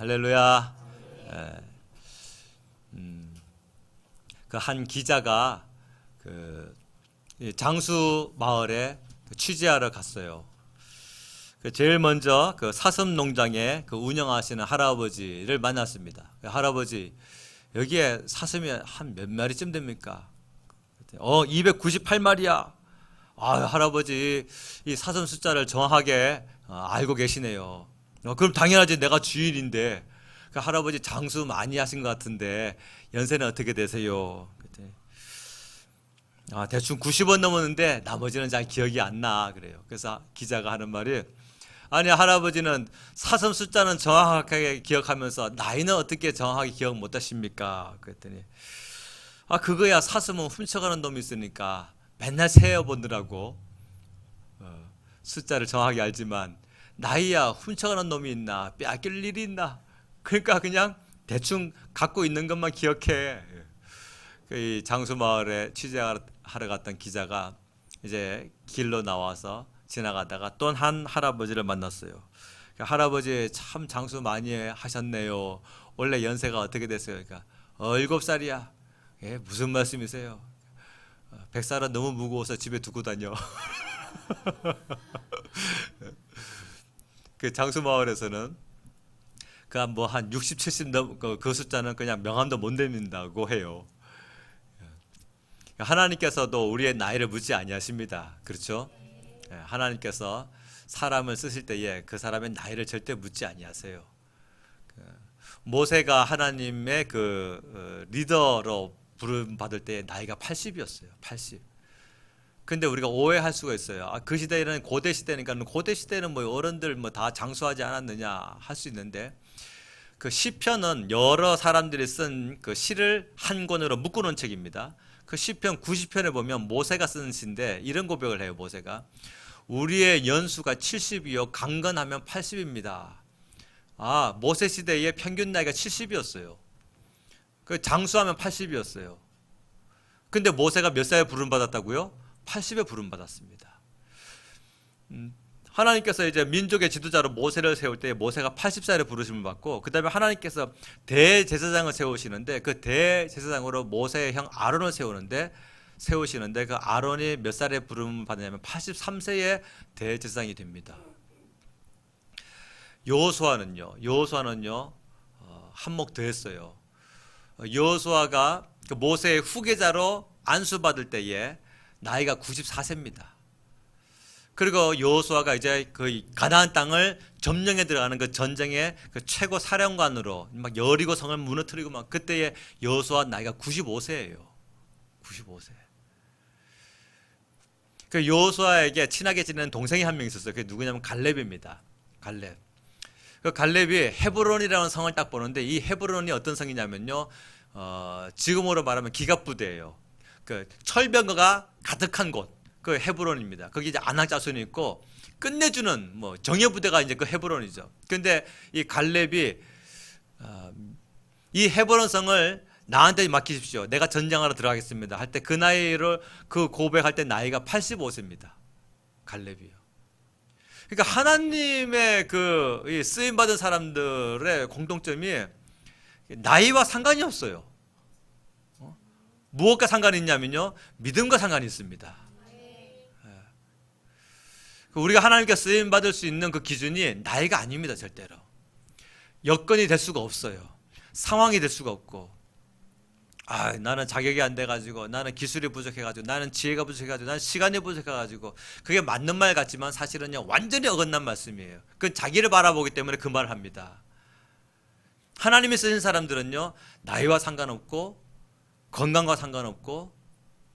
할렐루야. 그 한 기자가 장수 마을에 취재하러 갔어요. 제일 먼저 그 사슴 농장에 운영하시는 할아버지를 만났습니다. 할아버지, 여기에 사슴이 한 몇 마리쯤 됩니까? 298마리야. 할아버지, 이 사슴 숫자를 정확하게 알고 계시네요. 그럼 당연하지, 내가 주인인데. 할아버지 장수 많이 하신 것 같은데 연세는 어떻게 되세요? 대충 90원 넘었는데 나머지는 잘 기억이 안 나. 그래요. 그래서 기자가 하는 말이, 아니, 할아버지는 사슴 숫자는 정확하게 기억하면서 나이는 어떻게 정확하게 기억 못 하십니까? 그랬더니, 그거야, 사슴은 훔쳐가는 놈이 있으니까 맨날 세어보느라고 숫자를 정확히 알지만, 나이야 훔쳐가는 놈이 있나, 빼앗길 일이 있나, 그러니까 그냥 대충 갖고 있는 것만 기억해. 이 장수마을에 취재하러 갔던 기자가 이제 길로 나와서 지나가다가 또 한 할아버지를 만났어요. 할아버지, 참 장수 많이 하셨네요. 원래 연세가 어떻게 됐어요? 그러니까 7살이야. 예, 무슨 말씀이세요? 100살은 너무 무거워서 집에 두고 다녀. 그 장수마을에서는 한 60, 70 그 숫자는 그냥 명함도 못 내민다고 해요. 하나님께서도 우리의 나이를 묻지 아니하십니다. 그렇죠? 하나님께서 사람을 쓰실 때에 그 사람의 나이를 절대 묻지 아니하세요. 모세가 하나님의 리더로 부름 받을 때 나이가 80이었어요. 80. 근데 우리가 오해할 수가 있어요. 그 시대는 고대 시대니까, 고대 시대는 뭐 어른들 다 장수하지 않았느냐 할 수 있는데, 그 시편은 여러 사람들이 쓴 그 시를 한 권으로 묶어놓은 책입니다. 그 시편 90편에 보면 모세가 쓴 시인데 이런 고백을 해요. 모세가, 우리의 연수가 70이요 강건하면 80입니다. 모세 시대의 평균 나이가 70이었어요. 그 장수하면 80이었어요. 근데 모세가 몇 살에 부름받았다고요? 80에 부름받았습니다. 하나님께서 이제 민족의 지도자로 모세를 세울 때 모세가 80살에 부르심을 받고, 그 다음에 하나님께서 대제사장을 세우시는데, 그 대제사장으로 모세의 형 아론을 세우시는데 그 아론이 몇 살에 부름을 받느냐면 83세에 대제사장이 됩니다. 여호수아는요 한몫 더 했어요. 여호수아가 모세의 후계자로 안수받을 때에 나이가 94세입니다. 그리고 여호수아가 이제 그 가나안 땅을 점령해 들어가는 그 전쟁의 그 최고 사령관으로 막 여리고 성을 무너뜨리고 막, 그때의 여호수아 나이가 95세예요. 95세. 그 여호수아에게 친하게 지내는 동생이 한 명 있었어요. 그게 누구냐면 갈렙입니다. 갈렙. 그 갈렙이 헤브론이라는 성을 딱 보는데, 이 헤브론이 어떤 성이냐면요, 지금으로 말하면 기갑부대예요. 그 철병거가 가득한 곳, 그 헤브론입니다. 거기 이제 안악자손이 있고 끝내주는 정예부대가 이제 그 헤브론이죠. 근데 이 갈렙이 이 헤브론 성을 나한테 맡기십시오, 내가 전쟁하러 들어가겠습니다 할 때, 그 나이를 고백할 때 나이가 85세입니다. 갈렙이요. 그러니까 하나님의 이 쓰임 받은 사람들의 공통점이 나이와 상관이 없어요. 무엇과 상관이 있냐면요, 믿음과 상관이 있습니다. 우리가 하나님께 쓰임 받을 수 있는 그 기준이 나이가 아닙니다. 절대로 여건이 될 수가 없어요. 상황이 될 수가 없고, 나는 자격이 안 돼가지고, 나는 기술이 부족해가지고, 나는 지혜가 부족해가지고, 나는 시간이 부족해가지고, 그게 맞는 말 같지만 사실은요 완전히 어긋난 말씀이에요. 그건 자기를 바라보기 때문에 그 말을 합니다. 하나님이 쓰신 사람들은요, 나이와 상관없고 건강과 상관없고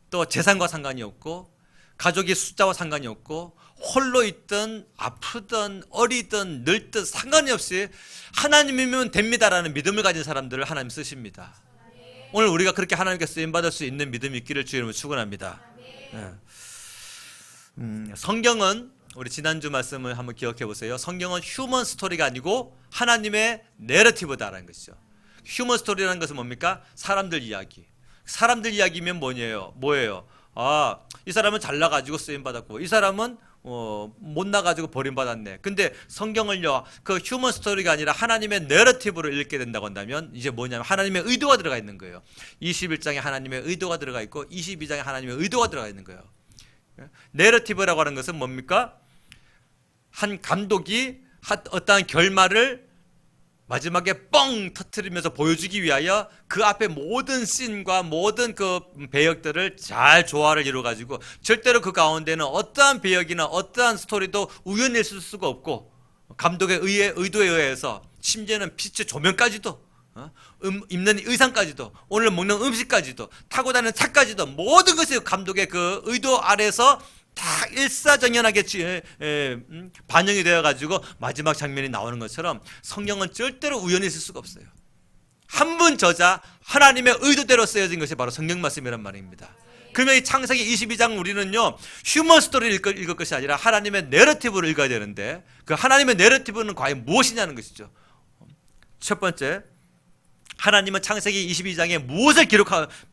또 재산과 상관이 없고 가족의 숫자와 상관이 없고 홀로 있든 아프든 어리든 늙든 상관이 없이 하나님이면 됩니다라는 믿음을 가진 사람들을 하나님 쓰십니다. 오늘 우리가 그렇게 하나님께 쓰임받을 수 있는 믿음이 있기를 주의 이름으로 축원합니다. 성경은, 우리 지난주 말씀을 한번 기억해 보세요. 성경은 휴먼 스토리가 아니고 하나님의 내러티브다라는 것이죠. 휴먼 스토리라는 것은 뭡니까? 사람들 이야기. 사람들 이야기면 뭐예요? 이 사람은 잘나가지고 쓰임받았고, 이 사람은 못 나가지고 버림받았네. 근데 성경을요, 그 휴먼 스토리가 아니라 하나님의 내러티브를 읽게 된다고 한다면 이제 뭐냐면 하나님의 의도가 들어가 있는 거예요. 21장에 하나님의 의도가 들어가 있고 22장에 하나님의 의도가 들어가 있는 거예요. 내러티브라고 하는 것은 뭡니까? 한 감독이 어떠한 결말을 마지막에 뻥 터트리면서 보여주기 위하여 그 앞에 모든 씬과 모든 그 배역들을 잘 조화를 이루어가지고 절대로 그 가운데는 어떠한 배역이나 어떠한 스토리도 우연히 있을 수가 없고 감독의 의도에 의해서 심지어는 빛의 조명까지도 입는 의상까지도 오늘 먹는 음식까지도 타고 다니는 차까지도 모든 것이 감독의 그 의도 아래서 다 일사정연하게 반영이 되어가지고 마지막 장면이 나오는 것처럼 성경은 절대로 우연히 있을 수가 없어요. 한 분 저자 하나님의 의도대로 쓰여진 것이 바로 성경 말씀이란 말입니다. 그러면 이 창세기 22장 우리는요 휴먼 스토리를 읽을 것이 아니라 하나님의 내러티브를 읽어야 되는데 그 하나님의 내러티브는 과연 무엇이냐는 것이죠. 첫 번째, 하나님은 창세기 22장에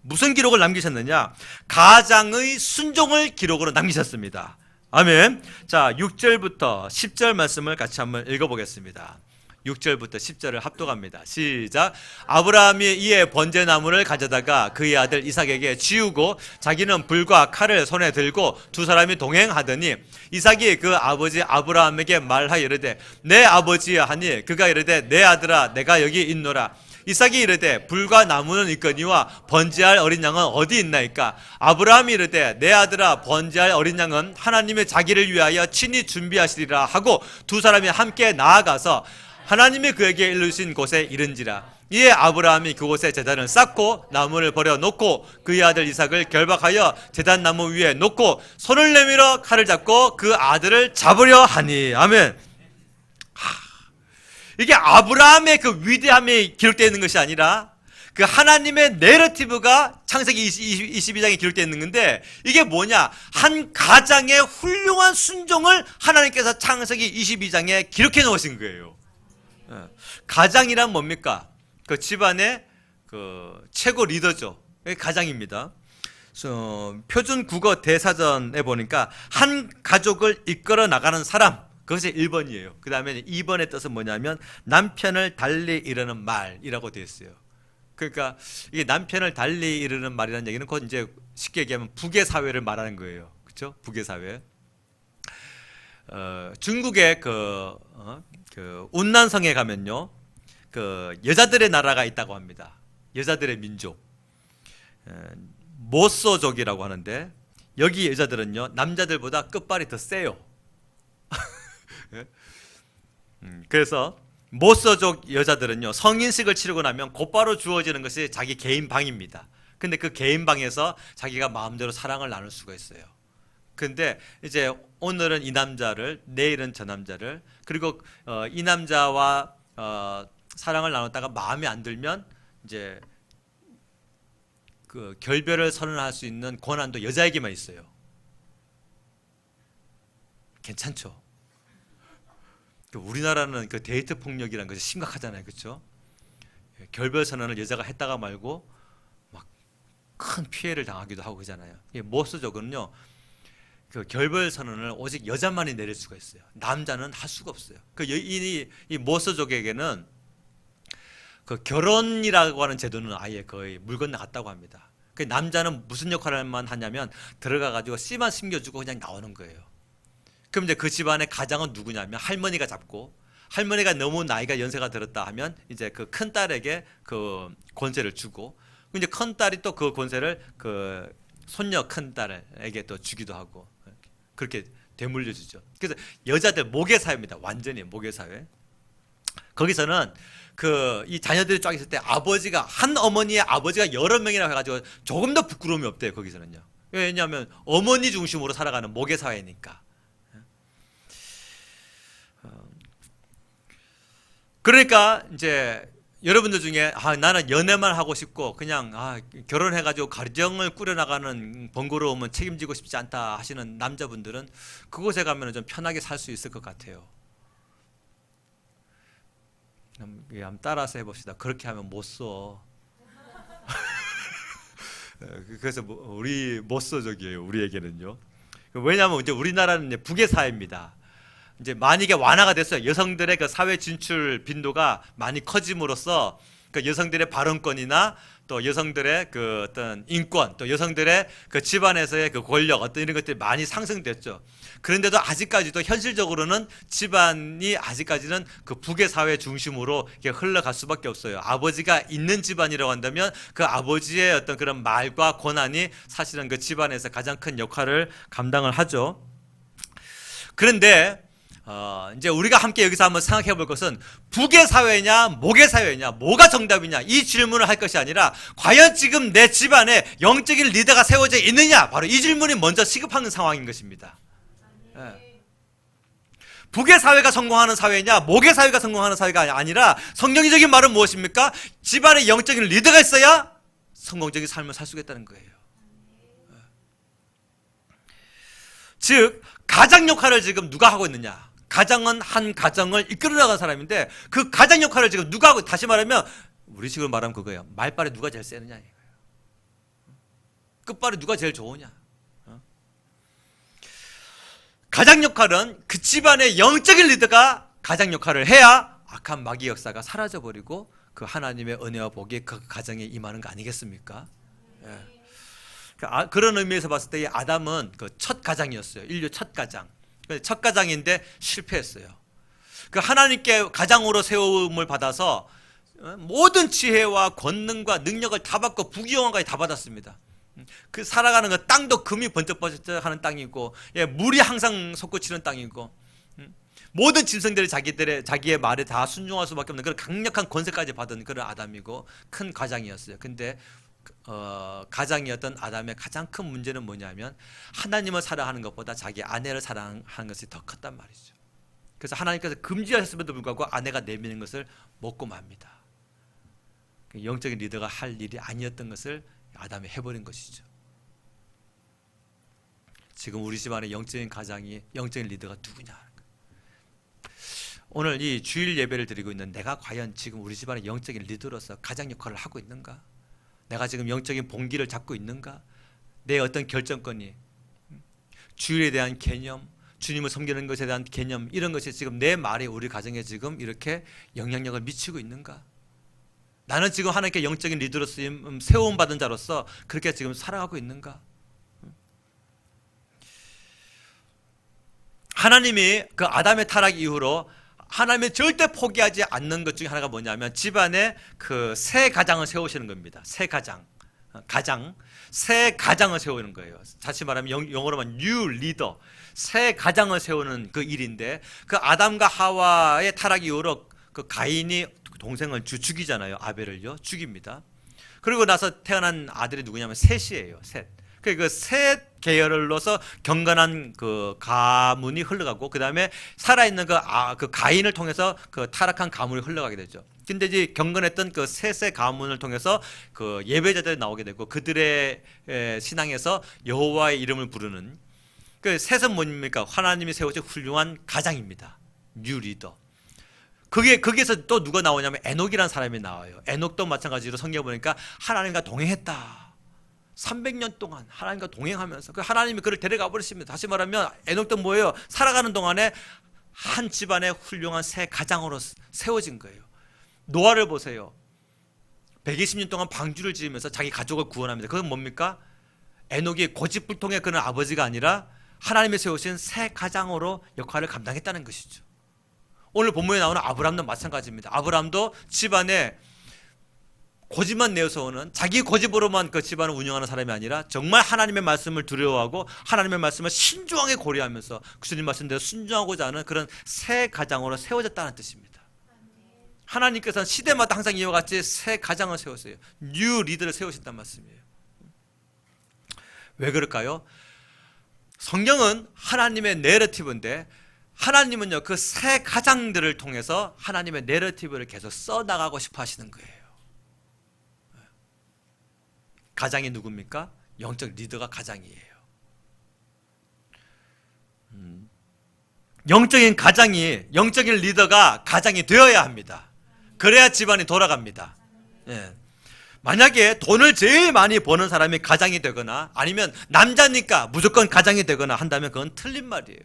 무슨 기록을 남기셨느냐? 가장의 순종을 기록으로 남기셨습니다. 아멘. 자, 6절부터 10절 말씀을 같이 한번 읽어보겠습니다. 6절부터 10절을 합독합니다. 시작. 아브라함이 이에 번제나무를 가져다가 그의 아들 이삭에게 지우고 자기는 불과 칼을 손에 들고 두 사람이 동행하더니 이삭이 그 아버지 아브라함에게 말하여 이르되 내 아버지여 하니 그가 이르되 내 아들아 내가 여기 있노라. 이삭이 이르되 불과 나무는 있거니와 번제할 어린 양은 어디 있나이까? 아브라함이 이르되 내 아들아 번제할 어린 양은 하나님의 자기를 위하여 친히 준비하시리라 하고 두 사람이 함께 나아가서 하나님이 그에게 이르신 곳에 이른지라. 이에 아브라함이 그곳에 제단을 쌓고 나무를 버려 놓고 그의 아들 이삭을 결박하여 제단 나무 위에 놓고 손을 내밀어 칼을 잡고 그 아들을 잡으려 하니. 아멘. 이게 아브라함의 그 위대함이 기록되어 있는 것이 아니라 그 하나님의 내러티브가 창세기 22장에 기록되어 있는 건데 이게 뭐냐? 한 가장의 훌륭한 순종을 하나님께서 창세기 22장에 기록해 놓으신 거예요. 가장이란 뭡니까? 그 집안의 그 최고 리더죠. 가장입니다. 표준 국어 대사전에 보니까 한 가족을 이끌어 나가는 사람, 그것이 1번이에요. 그 다음에 2번의 뜻은 뭐냐면 남편을 달리 이르는 말이라고 되어 있어요. 그러니까 이게 남편을 달리 이르는 말이라는 얘기는 곧 이제 쉽게 얘기하면 북의 사회를 말하는 거예요. 그렇죠? 북의 사회. 중국의 그 운난성에 가면요, 그 여자들의 나라가 있다고 합니다. 여자들의 민족, 모소족이라고 하는데 여기 여자들은요 남자들보다 끝발이 더 세요. 그래서 모소족 여자들은요 성인식을 치르고 나면 곧바로 주어지는 것이 자기 개인 방입니다. 근데 그 개인 방에서 자기가 마음대로 사랑을 나눌 수가 있어요. 근데 이제 오늘은 이 남자를, 내일은 저 남자를, 그리고 이 남자와 사랑을 나눴다가 마음에 안 들면 이제 그 결별을 선언할 수 있는 권한도 여자에게만 있어요. 괜찮죠? 우리나라는 그 데이트 폭력이라는 것이 심각하잖아요, 그렇죠? 결별 선언을 여자가 했다가 말고 막 큰 피해를 당하기도 하고 그러잖아요. 모소족은요, 그 결별 선언을 오직 여자만이 내릴 수가 있어요. 남자는 할 수가 없어요. 이 모소족에게는 그 결혼이라고 하는 제도는 아예 거의 물 건너갔다고 합니다. 그 남자는 무슨 역할만 하냐면 들어가 가지고 씨만 심겨주고 그냥 나오는 거예요. 그럼 이제 그 집안의 가장은 누구냐면 할머니가 잡고, 할머니가 너무 나이가 연세가 들었다 하면 이제 그 큰 딸에게 그 권세를 주고, 이제 큰 딸이 또 그 권세를 그 손녀 큰 딸에게 또 주기도 하고 그렇게 되물려 주죠. 그래서 여자들 모계 사회입니다. 완전히 모계 사회. 거기서는 그 이 자녀들이 쫙 있을 때 아버지가, 한 어머니의 아버지가 여러 명이나 해가지고 조금 더 부끄러움이 없대요. 거기서는요. 왜냐하면 어머니 중심으로 살아가는 모계 사회니까. 그러니까 이제 여러분들 중에 나는 연애만 하고 싶고 그냥 결혼해가지고 가정을 꾸려나가는 번거로움은 책임지고 싶지 않다 하시는 남자분들은 그곳에 가면 좀 편하게 살 수 있을 것 같아요. 한번 따라서 해봅시다. 그렇게 하면 못 써. 그래서 우리 못 써적이에요. 우리에게는요. 왜냐하면 이제 우리나라는 이제 북의 사회입니다. 이제 많이 이게 완화가 됐어요. 여성들의 그 사회 진출 빈도가 많이 커짐으로써 그 여성들의 발언권이나 또 여성들의 그 어떤 인권, 또 여성들의 그 집안에서의 그 권력, 어떤 이런 것들이 많이 상승됐죠. 그런데도 아직까지도 현실적으로는 집안이 아직까지는 그 북의 사회 중심으로 이렇게 흘러갈 수밖에 없어요. 아버지가 있는 집안이라고 한다면 그 아버지의 어떤 그런 말과 권한이 사실은 그 집안에서 가장 큰 역할을 감당을 하죠. 그런데 이제 우리가 함께 여기서 한번 생각해 볼 것은 북의 사회냐 목의 사회냐, 뭐가 정답이냐, 이 질문을 할 것이 아니라 과연 지금 내 집안에 영적인 리더가 세워져 있느냐, 바로 이 질문이 먼저 시급한 상황인 것입니다. 북의 사회가 성공하는 사회냐 목의 사회가 성공하는 사회가 아니라 성경적인 말은 무엇입니까? 집안에 영적인 리더가 있어야 성공적인 삶을 살 수 있다는 거예요. 즉 가장 역할을 지금 누가 하고 있느냐, 가장은 한 가정을 이끌어 나가는 사람인데 그 가장 역할을 지금 누가 하고, 다시 말하면 우리식으로 말하면 그거예요. 말발에 누가 제일 세느냐 이거예요. 끝발에 누가 제일 좋으냐. 가장 역할은 그 집안의 영적인 리더가 가장 역할을 해야 악한 마귀 역사가 사라져버리고 그 하나님의 은혜와 복이 그 가정에 임하는 거 아니겠습니까? 그런 의미에서 봤을 때 아담은 그 첫 가장이었어요. 인류 첫 가장. 첫 가장인데 실패했어요. 그 하나님께 가장으로 세움을 받아서 모든 지혜와 권능과 능력을 다 받고 부귀영화까지 다 받았습니다. 그 살아가는 그 땅도 금이 번쩍번쩍하는 땅이고, 물이 항상 솟구치는 땅이고, 모든 짐승들이 자기의 말에 다 순종할 수밖에 없는 그런 강력한 권세까지 받은 그런 아담이고 큰 가장이었어요. 근데 가장이었던 아담의 가장 큰 문제는 뭐냐면 하나님을 사랑하는 것보다 자기 아내를 사랑하는 것이 더 컸단 말이죠. 그래서 하나님께서 금지하셨음에도 불구하고 아내가 내미는 것을 먹고 맙니다. 영적인 리더가 할 일이 아니었던 것을 아담이 해버린 것이죠. 지금 우리 집안에 영적인 가장이, 영적인 리더가 누구냐. 오늘 이 주일 예배를 드리고 있는 내가 과연 지금 우리 집안의 영적인 리더로서 가장 역할을 하고 있는가? 내가 지금 영적인 봉기를 잡고 있는가? 내 어떤 결정권이, 주일에 대한 개념, 주님을 섬기는 것에 대한 개념, 이런 것이 지금 내 말에, 우리 가정에 지금 이렇게 영향력을 미치고 있는가? 나는 지금 하나님께 영적인 리더로 쓰임 세움받은 자로서 그렇게 지금 살아가고 있는가? 하나님이 그 아담의 타락 이후로 하나님이 절대 포기하지 않는 것 중에 하나가 뭐냐면 집안에 그 새 가장을 세우시는 겁니다. 새 가장, 새 가장을 세우는 거예요. 다시 말하면 영어로 말하면 new leader, 새 가장을 세우는 그 일인데, 그 아담과 하와의 타락 이후로 그 가인이 동생을 죽이잖아요. 아벨을요, 죽입니다. 그리고 나서 태어난 아들이 누구냐면 셋이에요. 셋. 그 셋 계열로서 경건한 그 가문이 흘러가고, 그 다음에 살아있는 그 가인을 통해서 그 타락한 가문이 흘러가게 되죠. 근데 이제 경건했던 그 셋의 가문을 통해서 그 예배자들이 나오게 되고, 그들의 신앙에서 여호와의 이름을 부르는 그 셋은 뭡니까? 하나님이 세우신 훌륭한 가장입니다. 뉴 리더. 거기에서 또 누가 나오냐면 에녹이라는 사람이 나와요. 에녹도 마찬가지로 성경에 보니까 하나님과 동행했다. 300년 동안 하나님과 동행하면서 그 하나님이 그를 데려가 버리십니다. 다시 말하면 에녹도 뭐예요? 살아가는 동안에 한 집안의 훌륭한 새 가장으로 세워진 거예요. 노아를 보세요. 120년 동안 방주를 지으면서 자기 가족을 구원합니다. 그건 뭡니까? 에녹이 고집불통의 그런 아버지가 아니라 하나님이 세우신 새 가장으로 역할을 감당했다는 것이죠. 오늘 본문에 나오는 아브람도 마찬가지입니다. 아브람도 집안에 고집만 내어서 오는, 자기 고집으로만 그 집안을 운영하는 사람이 아니라 정말 하나님의 말씀을 두려워하고 하나님의 말씀을 신중하게 고려하면서 주님 말씀대로 순종하고자 하는 그런 새 가장으로 세워졌다는 뜻입니다. 하나님께서는 시대마다 항상 이와 같이 새 가장을 세웠어요. 뉴 리더를 세우셨단 말씀이에요. 왜 그럴까요? 성경은 하나님의 내러티브인데, 하나님은요 그 새 가장들을 통해서 하나님의 내러티브를 계속 써나가고 싶어 하시는 거예요. 가장이 누굽니까? 영적 리더가 가장이에요. 영적인 가장이, 영적인 리더가 가장이 되어야 합니다. 그래야 집안이 돌아갑니다. 예. 만약에 돈을 제일 많이 버는 사람이 가장이 되거나 아니면 남자니까 무조건 가장이 되거나 한다면 그건 틀린 말이에요.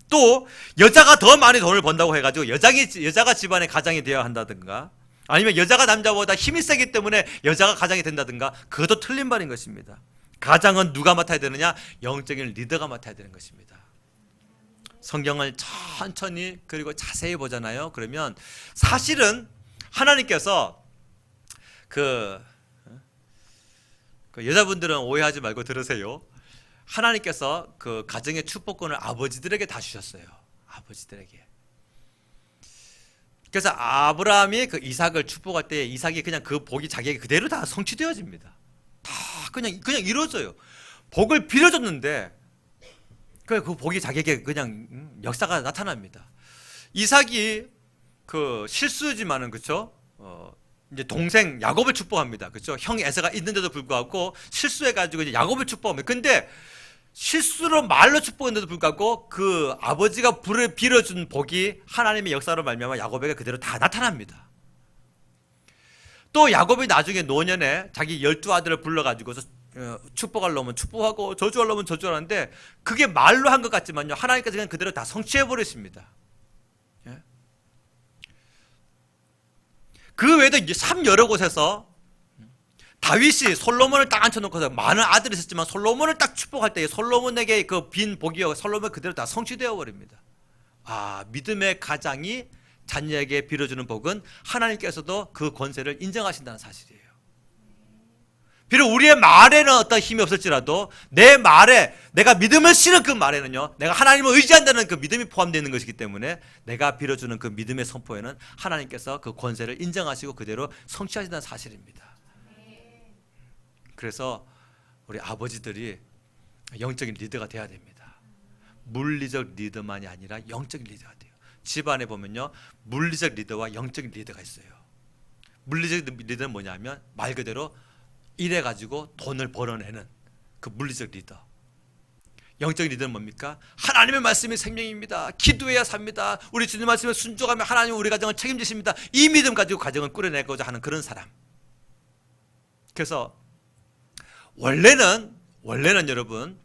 또 여자가 더 많이 돈을 번다고 해가지고 여자가 집안의 가장이 되어야 한다든가 아니면 여자가 남자보다 힘이 세기 때문에 여자가 가장이 된다든가 그것도 틀린 말인 것입니다. 가장은 누가 맡아야 되느냐? 영적인 리더가 맡아야 되는 것입니다. 성경을 천천히 그리고 자세히 보잖아요. 그러면 사실은 하나님께서 그 여자분들은 오해하지 말고 들으세요. 하나님께서 그 가정의 축복권을 아버지들에게 다 주셨어요. 아버지들에게. 그래서 아브라함이 그 이삭을 축복할 때 이삭이 그냥 그 복이 자기에게 그대로 다 성취되어집니다. 다 그냥 이루어져요. 복을 빌어줬는데 그 복이 자기에게 그냥 역사가 나타납니다. 이삭이 그 실수지만은 그렇죠. 이제 동생 야곱을 축복합니다. 그렇죠? 형 에서가 있는데도 불구하고 실수해가지고 이제 야곱을 축복합니다. 근데 실수로 말로 축복했는데도 불구하고 그 아버지가 빌어준 복이 하나님의 역사로 말미암아 야곱에게 그대로 다 나타납니다. 또 야곱이 나중에 노년에 자기 12아들을 불러가지고 축복하려면 축복하고 저주하려면 저주하는데 그게 말로 한 것 같지만요 하나님께서 그냥 그대로 다 성취해버리십니다. 그 외에도 이제 참 여러 곳에서 다윗이 솔로몬을 딱 앉혀놓고서 많은 아들이 있었지만 솔로몬을 딱 축복할 때 솔로몬에게 그 빈 복이요 솔로몬 그대로 다 성취되어 버립니다. 아, 믿음의 가장이 자녀에게 빌어주는 복은 하나님께서도 그 권세를 인정하신다는 사실이에요. 비록 우리의 말에는 어떤 힘이 없을지라도 내 말에 내가 믿음을 실은 그 말에는요 내가 하나님을 의지한다는 그 믿음이 포함되어 있는 것이기 때문에 내가 빌어주는 그 믿음의 선포에는 하나님께서 그 권세를 인정하시고 그대로 성취하신다는 사실입니다. 그래서 우리 아버지들이 영적인 리더가 돼야 됩니다. 물리적 리더만이 아니라 영적인 리더가 돼요. 집안에 보면요 물리적 리더와 영적인 리더가 있어요. 물리적 리더는 뭐냐면 말 그대로 일해가지고 돈을 벌어내는 그 물리적 리더. 영적인 리더는 뭡니까? 하나님의 말씀이 생명입니다. 기도해야 삽니다. 우리 주님 말씀에 순종하면 하나님은 우리 가정을 책임지십니다. 이 믿음 가지고 가정을 꾸려내고자 하는 그런 사람. 그래서 원래는 여러분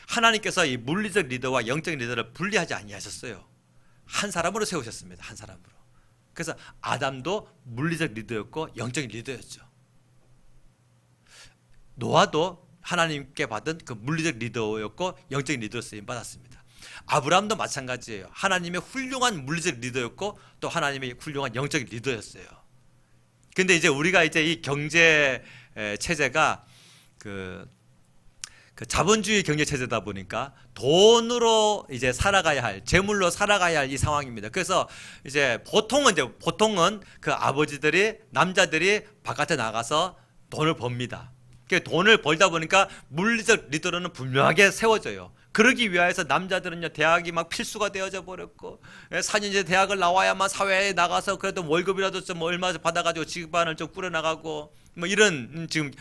하나님께서 이 물리적 리더와 영적인 리더를 분리하지 아니하셨어요. 한 사람으로 세우셨습니다. 한 사람으로. 그래서 아담도 물리적 리더였고 영적인 리더였죠. 노아도 하나님께 받은 그 물리적 리더였고 영적인 리더로 쓰임 받았습니다. 아브라함도 마찬가지예요. 하나님의 훌륭한 물리적 리더였고 또 하나님의 훌륭한 영적인 리더였어요. 근데 이제 우리가 이제 이 경제 체제가 그 자본주의 경제 체제다 보니까 돈으로 이제 살아가야 할, 재물로 살아가야 할 이 상황입니다. 그래서 이제 보통은 그 아버지들이 남자들이 바깥에 나가서 돈을 법니다. 돈을 벌다 보니까 물리적 리더로는 분명하게 세워져요. 그러기 위해서 남자들은요 대학이 막 필수가 되어져 버렸고 4년제 대학을 나와야만 사회에 나가서 그래도 월급이라도 좀 얼마 받아가지고 집안을 좀 꾸려나가고 뭐 이런 지금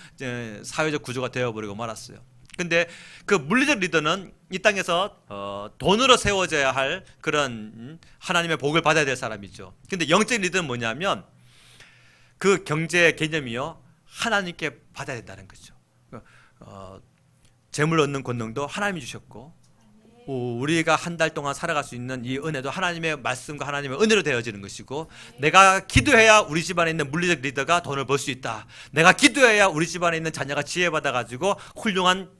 사회적 구조가 되어버리고 말았어요. 근데 그 물리적 리더는 이 땅에서 돈으로 세워져야 할 그런 하나님의 복을 받아야 될 사람이죠. 근데 영적 리더는 뭐냐면 그 경제 개념이요 하나님께 받아야 된다는 거죠. 재물 얻는 권능도 하나님이 주셨고 우리가 한 달 동안 살아갈 수 있는 이 은혜도 하나님의 말씀과 하나님의 은혜로 되어지는 것이고 내가 기도해야 우리 집안에 있는 물리적 리더가 돈을 벌 수 있다. 내가 기도해야 우리 집안에 있는 자녀가 지혜받아 가지고 훌륭한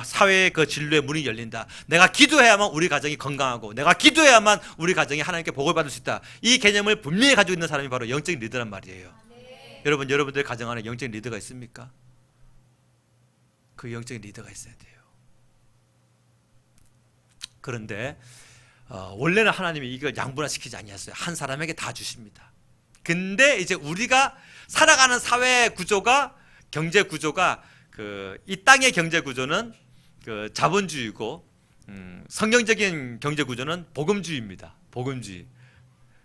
사회의 그 진로의 문이 열린다. 내가 기도해야만 우리 가정이 건강하고 내가 기도해야만 우리 가정이 하나님께 복을 받을 수 있다. 이 개념을 분명히 가지고 있는 사람이 바로 영적인 리더란 말이에요. 여러분들 가정 안에 영적인 리더가 있습니까? 그 영적인 리더가 있어야 돼요. 그런데 원래는 하나님이 이걸 양분화시키지 아니었어요. 한 사람에게 다 주십니다. 근데 이제 우리가 살아가는 사회 구조가 경제 구조가 이 땅의 경제 구조는 그 자본주의고 성경적인 경제 구조는 복음주의입니다. 복음주의.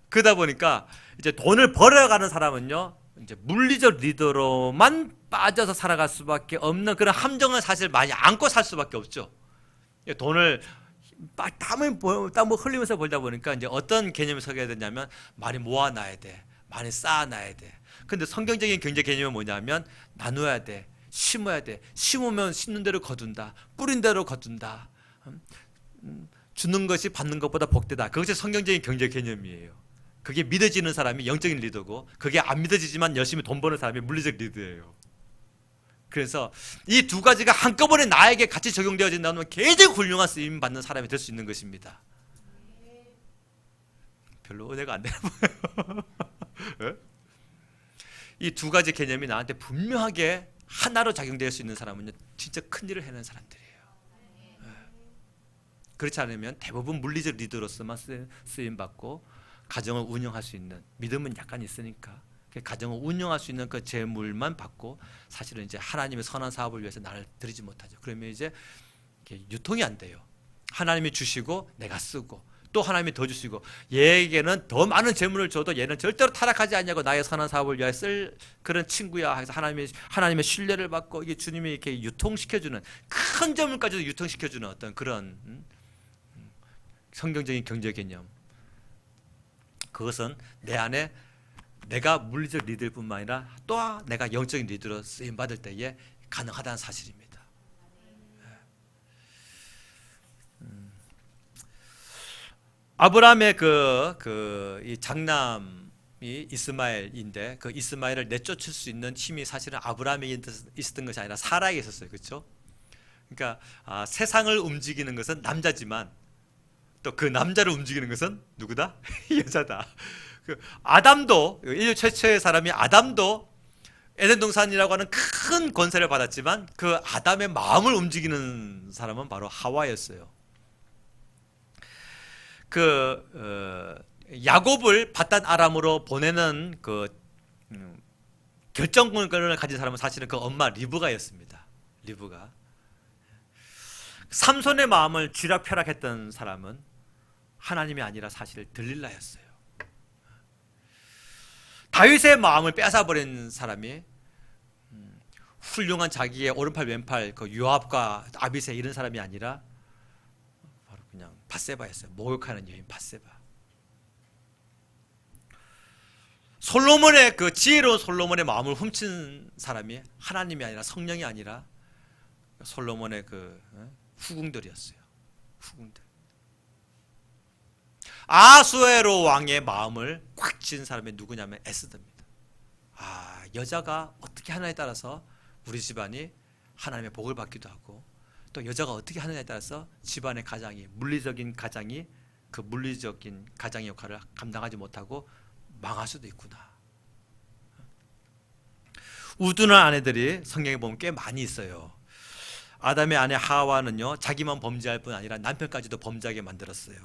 그러다 보니까 이제 돈을 벌어가는 사람은요 이제 물리적 리더로만 빠져서 살아갈 수밖에 없는 그런 함정을 사실 많이 안고 살 수밖에 없죠. 돈을 땀을 흘리면서 벌다 보니까 이제 어떤 개념을 서게 되냐면 많이 모아놔야 돼. 많이 쌓아놔야 돼. 근데 성경적인 경제 개념은 뭐냐면 나눠야 돼, 심어야 돼. 심으면 심는 대로 거둔다, 뿌린 대로 거둔다. 주는 것이 받는 것보다 복되다. 그것이 성경적인 경제 개념이에요. 그게 믿어지는 사람이 영적인 리더고, 그게 안 믿어지지만 열심히 돈 버는 사람이 물리적 리더예요. 그래서 이 두 가지가 한꺼번에 나에게 같이 적용되어진다면 굉장히 훌륭한 쓰임 받는 사람이 될 수 있는 것입니다. 별로 은혜가 안 되나 봐요. 이 두 가지 개념이 나한테 분명하게 하나로 작용될 수 있는 사람은 진짜 큰 일을 해내는 사람들이에요. 그렇지 않으면 대부분 물리적 리더로서만 쓰임 받고 가정을 운영할 수 있는, 믿음은 약간 있으니까 가정을 운영할 수 있는 그 재물만 받고 사실은 이제 하나님의 선한 사업을 위해서 나를 드리지 못하죠. 그러면 이제 유통이 안 돼요. 하나님이 주시고 내가 쓰고 또 하나님이 더 주시고, 얘에게는 더 많은 재물을 줘도 얘는 절대로 타락하지 않냐고 나의 선한 사업을 위하여 쓸 그런 친구야 해서 하나님의 신뢰를 받고, 이게 주님이 이렇게 유통시켜주는, 큰 재물까지도 유통시켜주는 어떤 그런 성경적인 경제 개념. 그것은 내 안에 내가 물리적 리더일 뿐만 아니라 또 내가 영적인 리더로 쓰임 받을 때에 가능하다는 사실입니다. 아브라함의 이 장남이 이스마엘인데, 그 이스마엘을 내쫓을 수 있는 힘이 사실은 아브라함에게 있었던 것이 아니라 사라에게 있었어요. 그렇죠? 그러니까 세상을 움직이는 것은 남자지만 또 그 남자를 움직이는 것은 누구다? 여자다. 아담도, 인류 최초의 사람이 아담도 에덴 동산이라고 하는 큰 권세를 받았지만 그 아담의 마음을 움직이는 사람은 바로 하와였어요. 야곱을 바단 아람으로 보내는 결정권을 가진 사람은 사실은 그 엄마 리브가였습니다. 리브가. 삼손의 마음을 쥐락펴락했던 사람은 하나님이 아니라 사실 들릴라였어요. 다윗의 마음을 뺏어버린 사람이 훌륭한 자기의 오른팔 왼팔 요압과 아비새 이런 사람이 아니라 바로 그냥 밧세바였어요. 목욕하는 여인 밧세바. 솔로몬의 지혜로운 솔로몬의 마음을 훔친 사람이 하나님이 아니라 성령이 아니라 솔로몬의 후궁들이었어요. 후궁들. 아수에로 왕의 마음을 꽉 쥔 사람이 누구냐면 에스더입니다. 여자가 어떻게 하느냐에 따라서 우리 집안이 하나님의 복을 받기도 하고, 또 여자가 어떻게 하느냐에 따라서 집안의 가장이, 물리적인 가장이 그 물리적인 가장의 역할을 감당하지 못하고 망할 수도 있구나. 우둔한 아내들이 성경에 보면 꽤 많이 있어요. 아담의 아내 하와는요, 자기만 범죄할 뿐 아니라 남편까지도 범죄하게 만들었어요.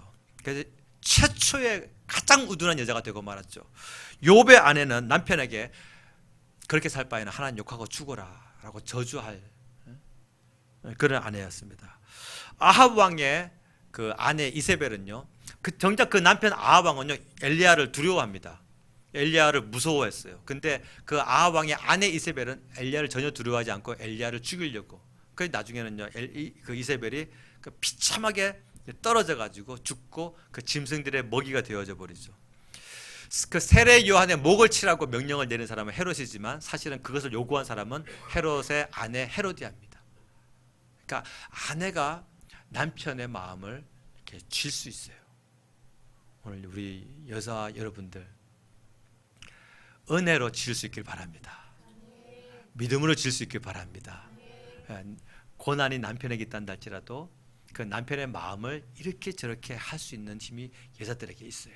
그래서 최초의 가장 우둔한 여자가 되고 말았죠. 욥의 아내는 남편에게 그렇게 살 바에는 하나님 욕하고 죽어라 라고 저주할 그런 아내였습니다. 아합 왕의 아내 이세벨은요, 정작 남편 아합 왕은요 엘리야를 두려워합니다. 엘리야를 무서워했어요. 근데 아합 왕의 아내 이세벨은 엘리야를 전혀 두려워하지 않고 엘리야를 죽이려고. 그래서 나중에는요 이세벨이 비참하게 떨어져 가지고 죽고 짐승들의 먹이가 되어져 버리죠. 세례 요한의 목을 치라고 명령을 내린 사람은 헤롯이지만 사실은 그것을 요구한 사람은 헤롯의 아내 헤로디아입니다. 그러니까 아내가 남편의 마음을 이렇게 쥘 수 있어요. 오늘 우리 여자 여러분들 은혜로 쥘 수 있길 바랍니다. 믿음으로 쥘 수 있길 바랍니다. 고난이 남편에게 있단다 할지라도 그 남편의 마음을 이렇게 저렇게 할 수 있는 힘이 여자들에게 있어요.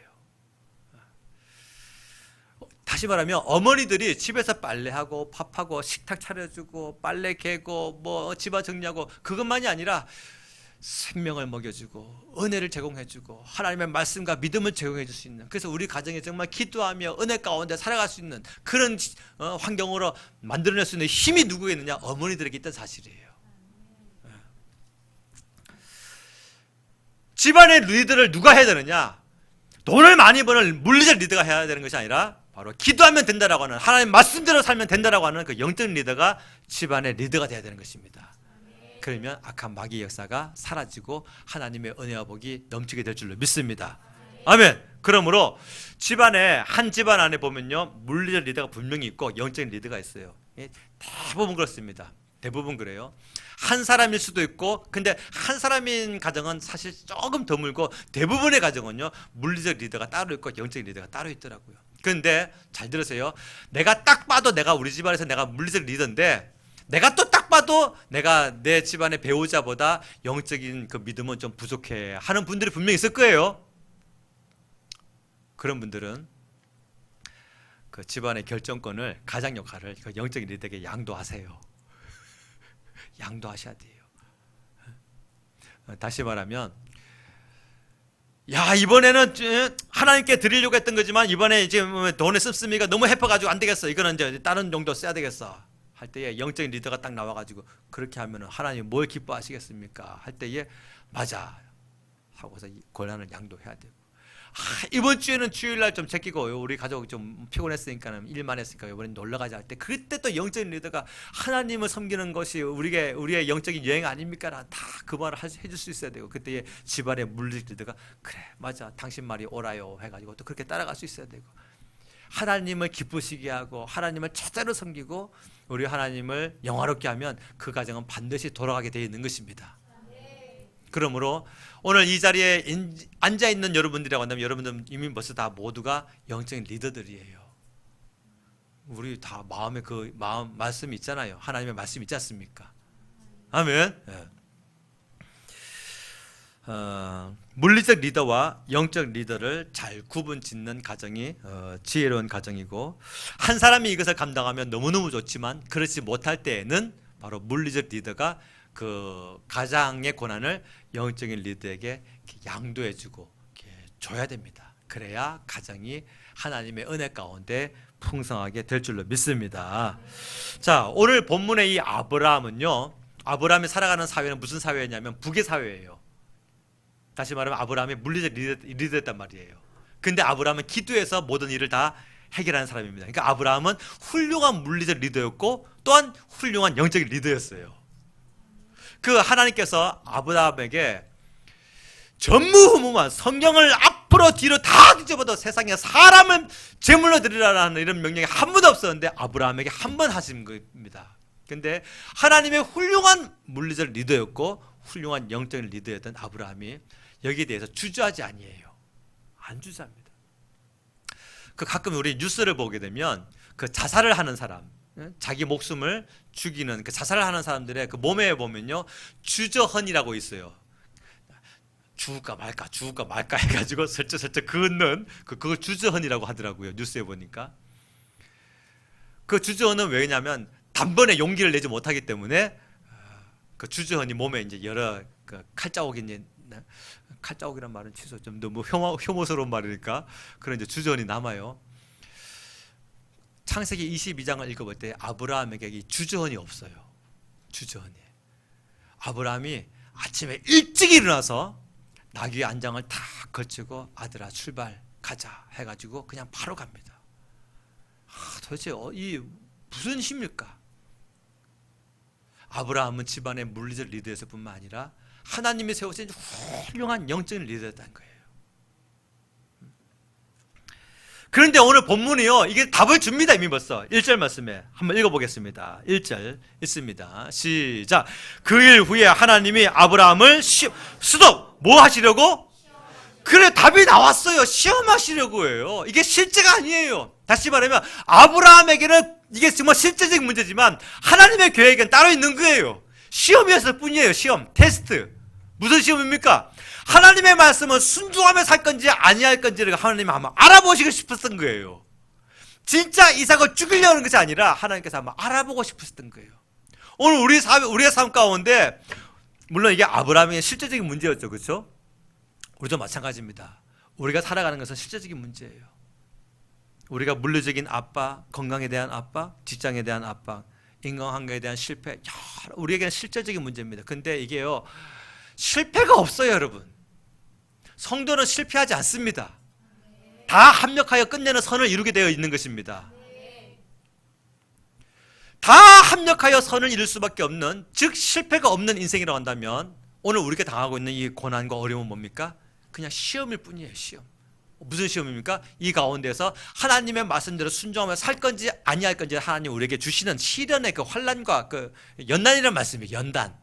다시 말하면 어머니들이 집에서 빨래하고 밥하고 식탁 차려주고 빨래 개고 집안 정리하고 그것만이 아니라 생명을 먹여주고 은혜를 제공해주고 하나님의 말씀과 믿음을 제공해줄 수 있는, 그래서 우리 가정에 정말 기도하며 은혜 가운데 살아갈 수 있는 그런 환경으로 만들어낼 수 있는 힘이 누구에 있느냐? 어머니들에게 있다는 사실이에요. 집안의 리더를 누가 해야 되느냐? 돈을 많이 버는 물리적 리더가 해야 되는 것이 아니라 바로 기도하면 된다라고 하는, 하나님 말씀대로 살면 된다라고 하는 그 영적 리더가 집안의 리더가 되어야 되는 것입니다. 그러면 악한 마귀의 역사가 사라지고 하나님의 은혜와 복이 넘치게 될 줄로 믿습니다. 아멘. 그러므로 집안에 한 집안 안에 보면요 물리적 리더가 분명히 있고 영적인 리더가 있어요. 대부분 그렇습니다. 대부분 그래요. 한 사람일 수도 있고, 근데 한 사람인 가정은 사실 조금 드물고 대부분의 가정은요 물리적 리더가 따로 있고 영적인 리더가 따로 있더라고요. 그런데 잘 들으세요. 내가 딱 봐도 내가 우리 집안에서 내가 물리적 리더인데, 내가 또 딱 봐도 내가 내 집안의 배우자보다 영적인 그 믿음은 좀 부족해 하는 분들이 분명히 있을 거예요. 그런 분들은 그 집안의 결정권을, 가장 역할을 그 영적인 리더에게 양도하세요. 양도하셔야 돼요. 다시 말하면, 야 이번에는 하나님께 드리려고 했던 거지만 이번에 이제 돈의 씀씀이가 너무 해퍼가지고 안 되겠어. 이거는 이제 다른 용도 써야 되겠어. 할 때에 영적인 리더가 딱 나와가지고 그렇게 하면 하나님 뭘 기뻐하시겠습니까? 할 때에 맞아 하고서 권한을 양도해야 되고, 이번 주에는 주일날 좀 제끼고 우리 가족 좀 피곤했으니까 일만 했으니까 이번엔 놀러가자 할 때, 그때 또 영적인 리더가 하나님을 섬기는 것이 우리의 영적인 여행 아닙니까? 다 그 말을 해줄 수 있어야 되고, 그때 집안의 물리적 리더가 그래 맞아 당신 말이 옳아요 해가지고 또 그렇게 따라갈 수 있어야 되고, 하나님을 기쁘시게 하고 하나님을 제대로 섬기고 우리 하나님을 영화롭게 하면 그 가정은 반드시 돌아가게 되어 있는 것입니다. 그러므로 오늘 이 자리에 앉아있는 여러분들이라고 한다면 여러분들 이미 벌써 다 모두가 영적인 리더들이에요. 우리 다 마음에 그 말씀이 있잖아요. 하나님의 말씀이 있지 않습니까? 아멘. 네. 물리적 리더와 영적 리더를 잘 구분 짓는 가정이 지혜로운 가정이고, 한 사람이 이것을 감당하면 너무너무 좋지만 그렇지 못할 때에는 바로 물리적 리더가 그 가장의 권한을 영적인 리더에게 양도해주고 줘야 됩니다. 그래야 가정이 하나님의 은혜 가운데 풍성하게 될 줄로 믿습니다. 자, 오늘 본문의 이 아브라함은요, 아브라함이 살아가는 사회는 무슨 사회였냐면 북의 사회예요. 다시 말하면 아브라함이 물리적 리더였단 말이에요. 근데 아브라함은 기도해서 모든 일을 다 해결하는 사람입니다. 그러니까 아브라함은 훌륭한 물리적 리더였고 또한 훌륭한 영적인 리더였어요. 그 하나님께서 아브라함에게 전무후무한 성경을 앞으로 뒤로 다 뒤집어도 세상에 사람을 제물로 드리라는 이런 명령이 한 번도 없었는데 아브라함에게 한 번 하신 겁니다. 근데 하나님의 훌륭한 물리적 리더였고 훌륭한 영적인 리더였던 아브라함이 여기에 대해서 주저하지 아니에요. 안 주저합니다. 그 가끔 우리 뉴스를 보게 되면 그 자살을 하는 사람, 자기 목숨을 죽이는 그 자살을 하는 사람들의 그 몸에 보면요 주저헌이라고 있어요. 죽을까 말까 해가지고 슬쩍슬쩍 긋는 그걸 주저헌이라고 하더라고요. 뉴스에 보니까. 그 주저헌은 왜냐면 단번에 용기를 내지 못하기 때문에 그 주저헌이 몸에 이제 여러 그 칼자국이란 말은 취소, 좀 너무 혐오스러운 말이니까 그런 이제 주저헌이 남아요. 창세기 22장을 읽어볼 때 아브라함에게 이 주저헌이 없어요. 주저헌이. 아브라함이 아침에 일찍 일어나서 나귀의 안장을 다 걸치고 아들아 출발 가자 해가지고 그냥 바로 갑니다. 도대체 이 무슨 힘일까? 아브라함은 집안의 물리적 리더였을 뿐만 아니라 하나님이 세우신 훌륭한 영적인 리더였다는 거예요. 그런데 오늘 본문이요 이게 답을 줍니다. 이미 벌써 1절 말씀에 한번 읽어보겠습니다. 1절 있습니다. 시작. 그 일 후에 하나님이 아브라함을 스톱! 뭐 하시려고? 그래 답이 나왔어요. 시험하시려고 해요. 이게 실제가 아니에요. 다시 말하면 아브라함에게는 이게 정말 실제적인 문제지만 하나님의 계획은 따로 있는 거예요. 시험이었을 뿐이에요. 시험, 테스트. 무슨 시험입니까? 하나님의 말씀은 순종하며 살 건지 아니할 건지를 하나님이 한번 알아보시고 싶었던 거예요. 진짜 이삭을 죽이려는 것이 아니라 하나님께서 한번 알아보고 싶으셨던 거예요. 오늘 우리의 삶 가운데 물론 이게 아브라함의 실제적인 문제였죠. 그렇죠? 우리도 마찬가지입니다. 우리가 살아가는 것은 실제적인 문제예요. 우리가 물리적인 압박, 건강에 대한 압박, 직장에 대한 압박, 인간관계에 대한 실패, 우리에게는 실제적인 문제입니다. 근데 이게요 실패가 없어요. 여러분, 성도는 실패하지 않습니다. 다 합력하여 끝내는 선을 이루게 되어 있는 것입니다. 다 합력하여 선을 이룰 수밖에 없는, 즉 실패가 없는 인생이라고 한다면 오늘 우리가 당하고 있는 이 고난과 어려움은 뭡니까? 그냥 시험일 뿐이에요. 시험. 무슨 시험입니까? 이 가운데서 하나님의 말씀대로 순종하며 살 건지 아니할 건지 하나님 우리에게 주시는 시련의 그 환난과 그 연단이라는 말씀이에요. 연단.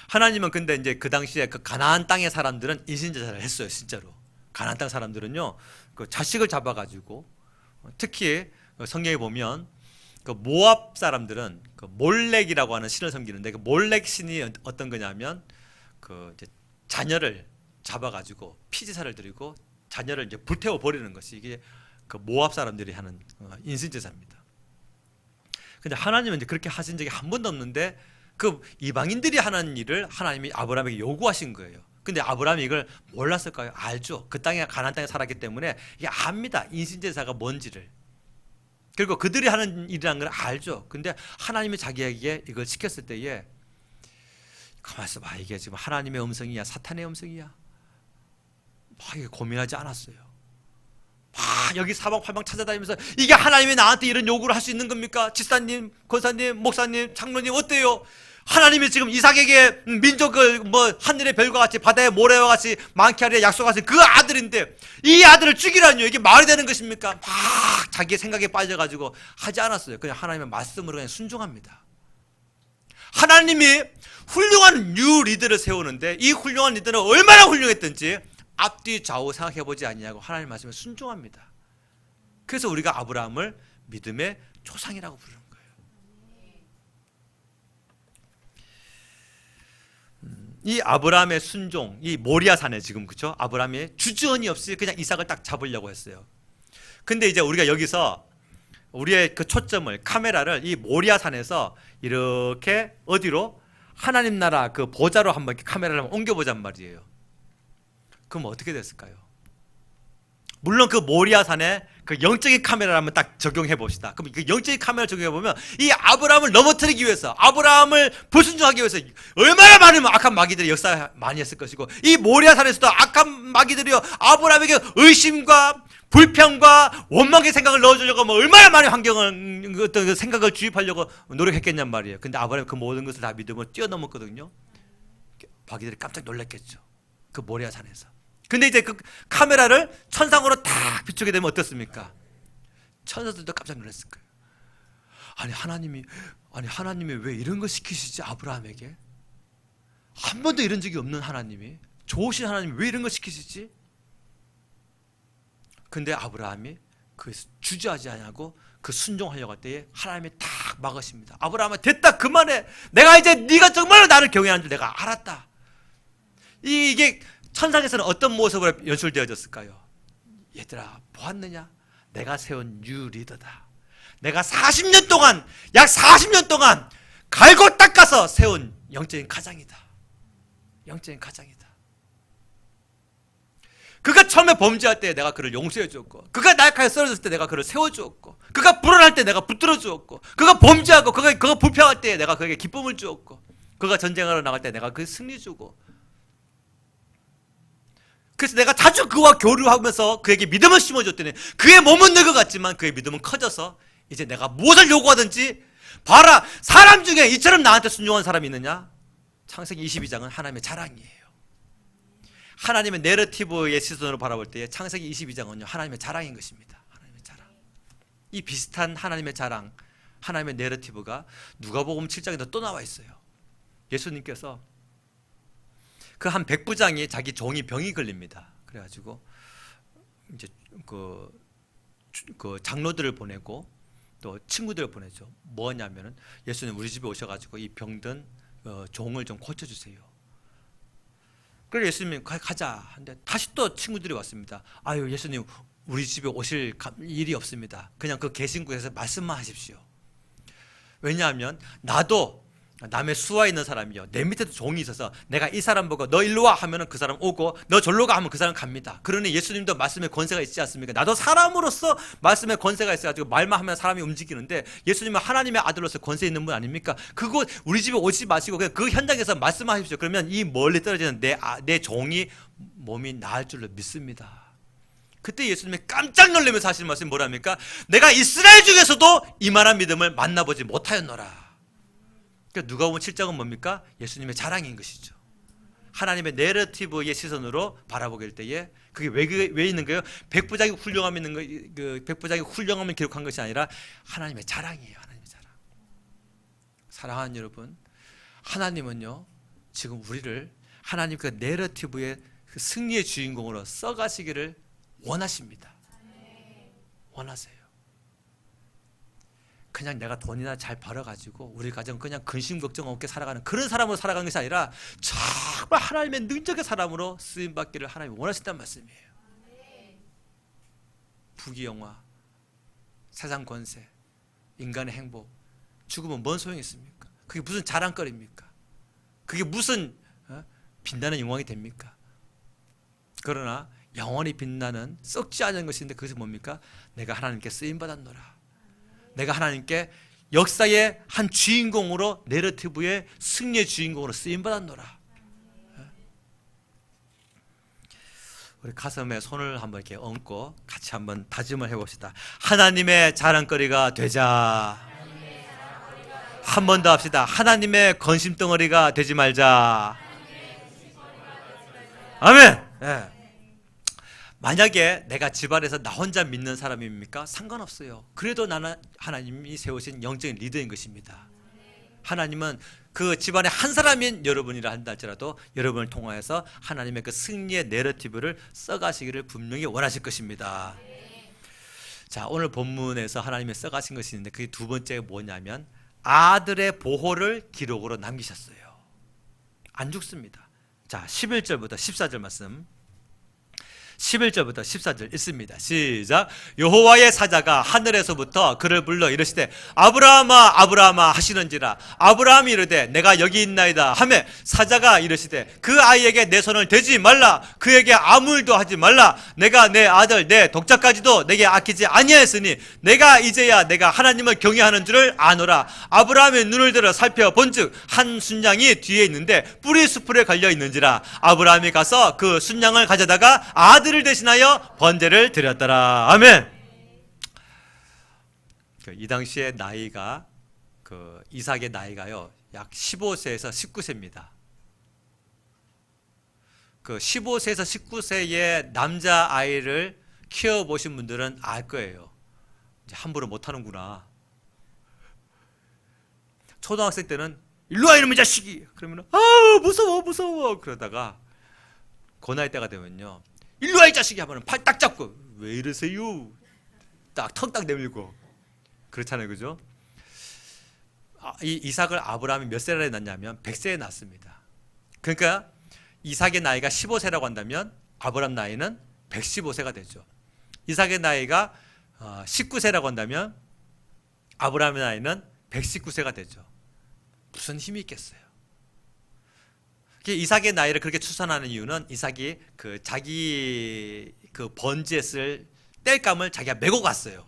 하나님은 근데 이제 그 당시에 그 가나안 땅의 사람들은 인신제사를 했어요. 진짜로. 가나안 땅 사람들은요, 그 자식을 잡아가지고, 특히 성경에 보면 그 모압 사람들은 그 몰렉이라고 하는 신을 섬기는데, 그 몰렉 신이 어떤 거냐면 그 이제 자녀를 잡아가지고 피제사를 드리고 자녀를 이제 불태워 버리는 것이 이게 그 모압 사람들이 하는 인신제사입니다. 근데 하나님은 이제 그렇게 하신 적이 한 번도 없는데 그 이방인들이 하는 일을 하나님이 아브라함에게 요구하신 거예요. 근데 아브라함이 이걸 몰랐을까요? 알죠. 그 땅에 가나안 땅에 살았기 때문에 이게 압니다. 인신제사가 뭔지를. 그리고 그들이 하는 일이라는 걸 알죠. 근데 하나님이 자기에게 이걸 시켰을 때에 가만히 있어봐. 이게 지금 하나님의 음성이야? 사탄의 음성이야? 막 이게 고민하지 않았어요. 막 여기 사방팔방 찾아다니면서 이게 하나님이 나한테 이런 요구를 할 수 있는 겁니까? 집사님, 권사님, 목사님, 장로님 어때요? 하나님이 지금 이삭에게 민족을 뭐 하늘의 별과 같이 바다의 모래와 같이 많게 하리라 약속하신 그 아들인데 이 아들을 죽이라뇨. 이게 말이 되는 것입니까? 막 자기의 생각에 빠져가지고 하지 않았어요. 그냥 하나님의 말씀으로 그냥 순종합니다. 하나님이 훌륭한 뉴 리더를 세우는데 이 훌륭한 리더는 얼마나 훌륭했던지 앞뒤 좌우 생각해보지 아니하고 하나님 말씀에 순종합니다. 그래서 우리가 아브라함을 믿음의 조상이라고 부르는 거예요. 이 아브라함의 순종, 이 모리아산에 지금 그렇죠? 아브라함이 주저언이 없이 그냥 이삭을 딱 잡으려고 했어요. 근데 이제 우리가 여기서 우리의 그 초점을 카메라를 이 모리아산에서 이렇게 어디로 하나님 나라 그 보좌로 한번 이렇게 카메라를 한번 옮겨보잔 말이에요. 그럼 어떻게 됐을까요? 물론 그 모리아산에 그 영적인 카메라를 한번 딱 적용해 봅시다. 그럼 그 영적인 카메라를 적용해 보면 이 아브라함을 넘어뜨리기 위해서, 아브라함을 불순종하기 위해서 얼마나 많은 악한 마귀들이 역사 많이 했을 것이고, 이 모리아산에서도 악한 마귀들이 아브라함에게 의심과 불평과 원망의 생각을 넣어주려고 뭐 얼마나 많은 환경을 어떤 생각을 주입하려고 노력했겠냔 말이에요. 근데 아브라함이 그 모든 것을 다 믿음으로 뛰어넘었거든요. 마귀들이 깜짝 놀랐겠죠. 그 모리아산에서. 근데 이제 그 카메라를 천상으로 딱 비추게 되면 어떻습니까? 천사들도 깜짝 놀랐을 거예요. 아니 하나님이 왜 이런 거 시키시지 아브라함에게? 한 번도 이런 적이 없는 하나님이, 좋으신 하나님이 왜 이런 거 시키시지? 근데 아브라함이 그래서 주저하지 않고 그 순종하려고 할 때에 하나님이 딱 막으십니다. 아브라함아 됐다 그만해. 내가 이제 네가 정말로 나를 경외하는 줄 내가 알았다. 이게 천상에서는 어떤 모습으로 연출되어졌을까요? 얘들아 보았느냐? 내가 세운 뉴 리더다. 내가 40년 동안 약 40년 동안 갈고 닦아서 세운 영적인 가장이다. 영적인 가장이다. 그가 처음에 범죄할 때 내가 그를 용서해 주었고, 그가 나약하게 쓰러졌을 때 내가 그를 세워 주었고, 그가 불안할 때 내가 붙들어 주었고, 그가 범죄하고 그가 불평할 때 내가 그에게 기쁨을 주었고, 그가 전쟁하러 나갈 때 내가 그에 승리 주고, 그래서 내가 자주 그와 교류하면서 그에게 믿음을 심어줬더니 그의 몸은 늙어 갔지만 그의 믿음은 커져서 이제 내가 무엇을 요구하든지 봐라 사람 중에 이처럼 나한테 순종한 사람이 있느냐? 창세기 22장은 하나님의 자랑이에요. 하나님의 내러티브의 시선으로 바라볼 때에 창세기 22장은요 하나님의 자랑인 것입니다. 하나님의 자랑. 이 비슷한 하나님의 자랑, 하나님의 내러티브가 누가복음 7장에도 또 나와 있어요. 예수님께서 그 한 백부장이 자기 종이 병이 걸립니다. 그래가지고 이제 그 장로들을 보내고 또 친구들을 보내죠. 뭐냐면은 예수님 우리 집에 오셔가지고 이 병든 종을 좀 고쳐주세요. 그래서 예수님이 가자 하는데 다시 또 친구들이 왔습니다. 아유 예수님 우리 집에 오실 일이 없습니다. 그냥 그 계신 곳에서 말씀만 하십시오. 왜냐하면 나도 남의 수하에 있는 사람이요 내 밑에도 종이 있어서 내가 이 사람 보고 너 일로 와 하면은 그 사람 오고 너 절로 가 하면 그 사람 갑니다. 그러니 예수님도 말씀의 권세가 있지 않습니까? 나도 사람으로서 말씀의 권세가 있어가지고 말만 하면 사람이 움직이는데 예수님은 하나님의 아들로서 권세 있는 분 아닙니까? 그거 우리 집에 오지 마시고 그냥 그 현장에서 말씀하십시오. 그러면 이 멀리 떨어지는 내 종이 몸이 나을 줄로 믿습니다. 그때 예수님이 깜짝 놀라면서 하시는 말씀이 뭐랍니까? 내가 이스라엘 중에서도 이만한 믿음을 만나보지 못하였노라. 그러니까 누가복음 7장은 뭡니까? 예수님의 자랑인 것이죠. 하나님의 내러티브의 시선으로 바라보게 될 때에 그게 왜 있는 거예요? 백부장이 훌륭함 있는 거, 그 백부장이 훌륭함을 기록한 것이 아니라 하나님의 자랑이에요. 하나님의 자랑. 사랑하는 여러분, 하나님은요 지금 우리를 하나님 그 내러티브의 그 승리의 주인공으로 써가시기를 원하십니다. 원하세요. 그냥 내가 돈이나 잘 벌어가지고 우리 가정 그냥 근심 걱정 없게 살아가는 그런 사람으로 살아가는 것이 아니라 정말 하나님의 능력의 사람으로 쓰임받기를 하나님이 원하신다는 말씀이에요. 부귀영화, 세상 권세, 인간의 행복, 죽으면 뭔 소용이 있습니까? 그게 무슨 자랑거리입니까? 그게 무슨 빛나는 영광이 됩니까? 그러나 영원히 빛나는 썩지 않은 것인데 그것이 뭡니까? 내가 하나님께 쓰임받았노라. 내가 하나님께 역사의 한 주인공으로 내러티브의 승리의 주인공으로 쓰임받았노라. 우리 가슴에 손을 한번 이렇게 얹고 같이 한번 다짐을 해봅시다. 하나님의 자랑거리가 되자. 한 번 더 합시다. 하나님의 건심덩어리가 되지 말자. 아멘. 네. 만약에 내가 집안에서 나 혼자 믿는 사람입니까? 상관없어요. 그래도 나는 하나님이 세우신 영적인 리더인 것입니다. 하나님은 그 집안의 한 사람인 여러분이라 한다 할지라도 여러분을 통하여서 하나님의 그 승리의 내러티브를 써가시기를 분명히 원하실 것입니다. 자, 오늘 본문에서 하나님이 써가신 것이 있는데 그게 두 번째가 뭐냐면 아들의 보호를 기록으로 남기셨어요. 안 죽습니다. 자, 11절부터 14절 말씀 11절부터 14절 읽습니다. 시작. 여호와의 사자가 하늘에서부터 그를 불러 이르시되 아브라함아 아브라함아 하시는지라. 아브라함이 이르되 내가 여기 있나이다 하매 사자가 이르시되 그 아이에게 내 손을 대지 말라. 그에게 아무 일도 하지 말라. 내가 내 아들 내 독자까지도 내게 아끼지 아니하였으니 내가 이제야 내가 하나님을 경외하는 줄을 아노라. 아브라함의 눈을 들어 살펴본즉 한 순양이 뒤에 있는데 뿌리 수풀에 걸려 있는지라. 아브라함이 가서 그 순양을 가져다가 아들을 대신하여 번제를 드렸더라. 아멘. 이 당시의 나이가 이삭의 나이가요 약 15세에서 19세입니다. 그 15세에서 19세의 남자 아이를 키워보신 분들은 알 거예요. 이제 함부로 못하는구나. 초등학생 때는 일로 와 이놈의 자식이 그러면 무서워 그러다가 그 나이 때가 되면요 일로 와 이 자식이 하면 팔 딱 잡고 왜 이러세요 딱 턱 딱 내밀고 그렇잖아요. 그죠? 이 이삭을 아브라함이 몇 세에 낳냐면 100세에 낳습니다. 그러니까 이삭의 나이가 15세라고 한다면 아브라함 나이는 115세가 되죠. 이삭의 나이가 19세라고 한다면 아브라함의 나이는 119세가 되죠. 무슨 힘이 있겠어요? 이삭의 나이를 그렇게 추산하는 이유는 이삭이 자기 번제에 쓸 땔감을 자기가 메고 갔어요.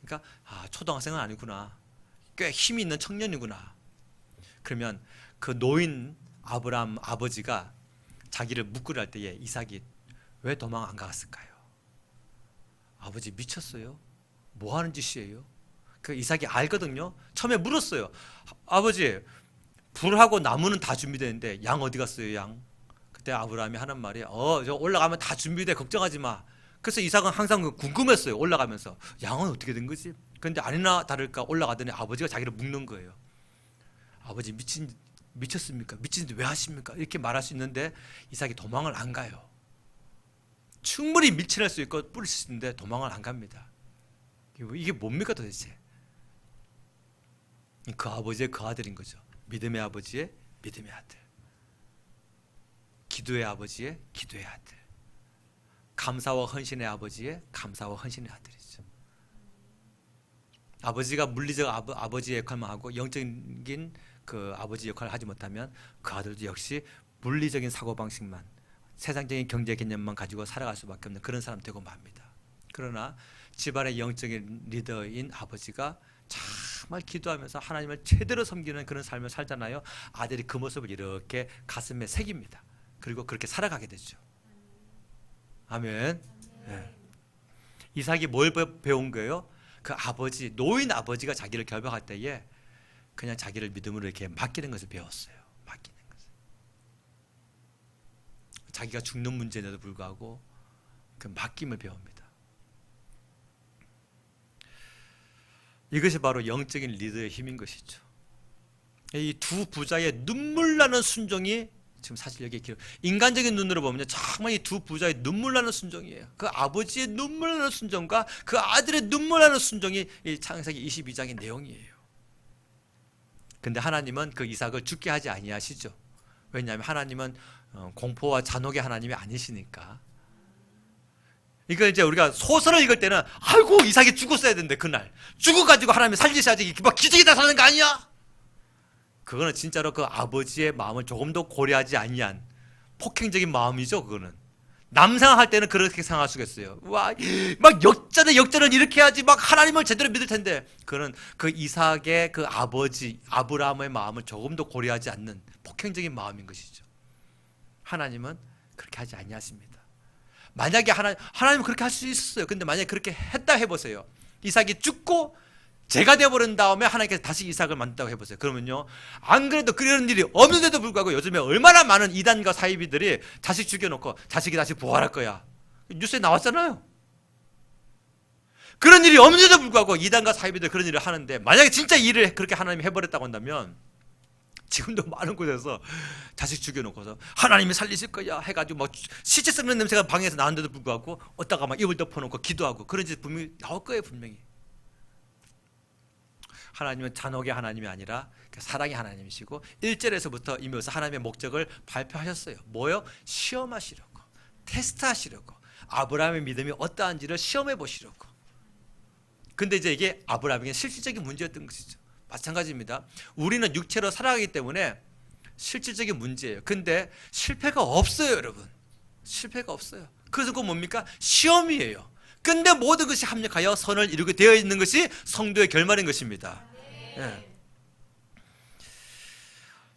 그러니까 초등학생은 아니구나. 꽤 힘이 있는 청년이구나. 그러면 그 노인 아브라함 아버지가 자기를 묵구를 할 때에 이삭이 왜 도망 안 갔을까요? 아버지 미쳤어요? 뭐 하는 짓이에요? 그 이삭이 알거든요. 처음에 물었어요. 아버지 불하고 나무는 다 준비되는데 양 어디 갔어요? 양. 그때 아브라함이 하는 말이 저 올라가면 다 준비돼 걱정하지 마. 그래서 이삭은 항상 궁금했어요. 올라가면서 양은 어떻게 된 거지? 그런데 아니나 다를까 올라가더니 아버지가 자기를 묶는 거예요. 아버지 미쳤습니까? 미친데 왜 하십니까? 이렇게 말할 수 있는데 이삭이 도망을 안 가요. 충분히 밀쳐낼 수 있고 뿌릴 수 있는데 도망을 안 갑니다. 이게 뭡니까 도대체? 그 아버지의 그 아들인 거죠. 믿음의 아버지의 믿음의 아들, 기도의 아버지의 기도의 아들, 감사와 헌신의 아버지의 감사와 헌신의 아들이죠. 아버지가 물리적 아버지의 역할만 하고 영적인 그 아버지 역할을 하지 못하면 그 아들도 역시 물리적인 사고방식만, 세상적인 경제 개념만 가지고 살아갈 수밖에 없는 그런 사람 되고 맙니다. 그러나 집안의 영적인 리더인 아버지가 정말 기도하면서 하나님을 제대로 섬기는 그런 삶을 살잖아요. 아들이 그 모습을 이렇게 가슴에 새깁니다. 그리고 그렇게 살아가게 되죠. 아멘. 네. 이삭이 뭘 배운 거예요? 그 아버지, 노인 아버지가 자기를 결박할 때에 그냥 자기를 믿음으로 이렇게 맡기는 것을 배웠어요. 맡기는 것을. 자기가 죽는 문제인데도 불구하고 그 맡김을 배웁니다. 이것이 바로 영적인 리더의 힘인 것이죠. 이 두 부자의 눈물 나는 순종이 지금 사실 여기에 인간적인 눈으로 보면 정말 이 두 부자의 눈물 나는 순종이에요. 그 아버지의 눈물 나는 순종과 그 아들의 눈물 나는 순종이 이 창세기 22장의 내용이에요. 근데 하나님은 그 이삭을 죽게 하지 아니하시죠. 왜냐하면 하나님은 공포와 잔혹의 하나님이 아니시니까. 이걸 이제 우리가 소설을 읽을 때는 아이고 이삭이 죽었어야 되는데 그날 죽어가지고 하나님이 살리셔야지 막 기적이 나타나는 거 아니야? 그거는 진짜로 그 아버지의 마음을 조금도 고려하지 아니한 폭행적인 마음이죠. 그거는 남상할 때는 그렇게 생각할 수가 있어요. 와, 막 역전을 이렇게 해야지 막 하나님을 제대로 믿을 텐데, 그는 그 이삭의 그 아버지 아브라함의 마음을 조금도 고려하지 않는 폭행적인 마음인 것이죠. 하나님은 그렇게 하지 아니하십니다. 만약에 하나님은 그렇게 할 수 있었어요. 근데 만약에 그렇게 했다 해보세요. 이삭이 죽고 제가 되어버린 다음에 하나님께서 다시 이삭을 만든다고 해보세요. 그러면요, 안 그래도 그런 일이 없는데도 불구하고 요즘에 얼마나 많은 이단과 사이비들이 자식 죽여놓고 자식이 다시 부활할 거야, 뉴스에 나왔잖아요. 그런 일이 없는데도 불구하고 이단과 사이비들 그런 일을 하는데, 만약에 진짜 일을 그렇게 하나님이 해버렸다고 한다면 지금도 많은 곳에서 자식 죽여놓고서 하나님이 살리실 거야 해가지고 막 시체 썩는 냄새가 방에서 나는데도 불구하고 어디다가 막 입을 덮어놓고 기도하고 그런 짓 분명히 나올 거예요. 분명히. 하나님은 잔혹의 하나님이 아니라 사랑의 하나님이시고 1절에서부터 이미 하나님의 목적을 발표하셨어요. 뭐요? 시험하시려고, 테스트하시려고, 아브라함의 믿음이 어떠한지를 시험해 보시려고. 근데 이제 이게 아브라함에게 실질적인 문제였던 것이죠. 마찬가지입니다. 우리는 육체로 살아가기 때문에 실질적인 문제예요. 근데 실패가 없어요, 여러분. 실패가 없어요. 그래서 그건 뭡니까? 시험이에요. 근데 모든 것이 합력하여 선을 이루게 되어 있는 것이 성도의 결말인 것입니다. 예.